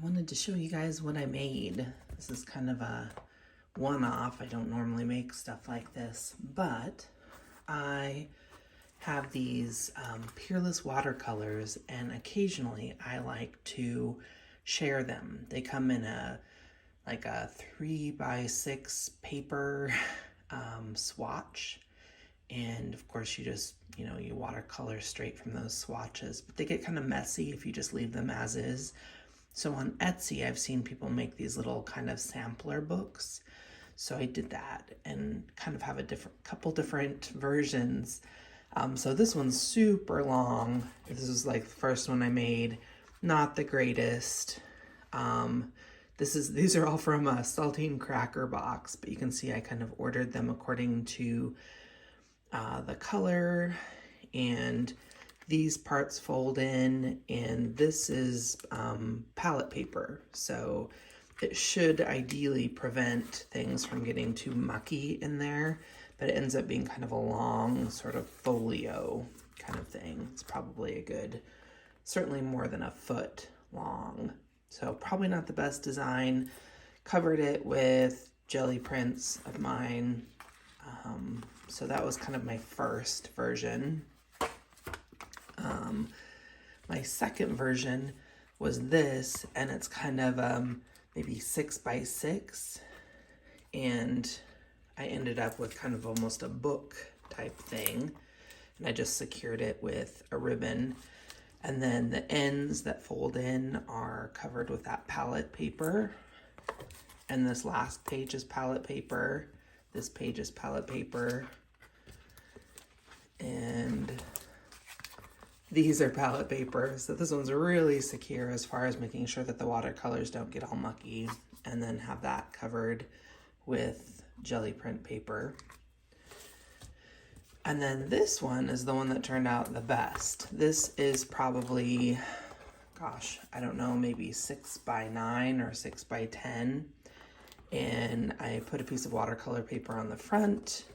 wanted to show you guys what I made. This is kind of a one-off. I don't normally make stuff like this, but I have these Peerless watercolors, and occasionally I like to share them. They come in a 3x6 paper swatch, and of course you just you watercolor straight from those swatches, but they get kind of messy if you just leave them as is. So on Etsy I've seen people make these little kind of sampler books, so I did that and kind of have a couple different versions. So this one's super long. This is like the first one I made, not the greatest. These are all from a saltine cracker box, but you can see I kind of ordered them according to the color, and these parts fold in, and this is palette paper, so it should ideally prevent things from getting too mucky in there, but it ends up being kind of a long sort of folio kind of thing. It's probably a good, certainly more than a foot long. So probably not the best design. Covered it with jelly prints of mine. So that was kind of my first version. My second version was this, and it's kind of maybe 6x6. And I ended up with kind of almost a book type thing. And I just secured it with a ribbon. And then the ends that fold in are covered with that palette paper. And this last page is palette paper. This page is palette paper. And these are palette paper. So this one's really secure as far as making sure that the watercolors don't get all mucky. And then have that covered with jelly print paper. And then this one is the one that turned out the best. This is probably, gosh, I don't know, maybe 6x9 or 6x10. And I put a piece of watercolor paper on the front.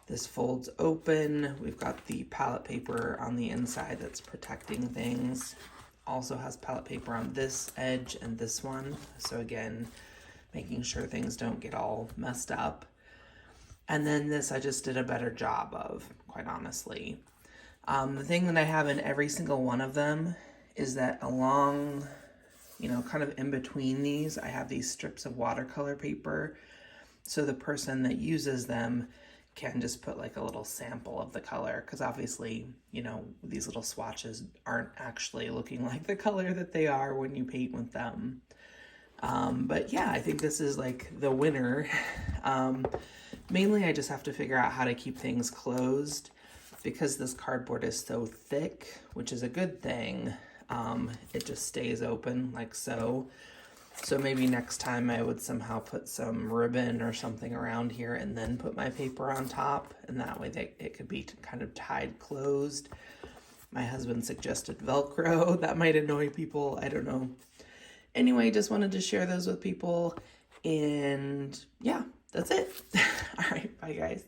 This folds open. We've got the palette paper on the inside that's protecting things. Also has palette paper on this edge and this one. So again, making sure things don't get all messed up. And then this I just did a better job of, quite honestly. The thing that I have in every single one of them is that along, kind of in between these, I have these strips of watercolor paper. So the person that uses them can just put like a little sample of the color, because obviously, these little swatches aren't actually looking like the color that they are when you paint with them. But yeah, I think this is like the winner. Mainly I just have to figure out how to keep things closed because this cardboard is so thick, which is a good thing. It just stays open like so. So maybe next time I would somehow put some ribbon or something around here and then put my paper on top, and that way it could be kind of tied closed. My husband suggested Velcro. That might annoy people. I don't know. Anyway, just wanted to share those with people, and yeah, that's it. All right, bye guys.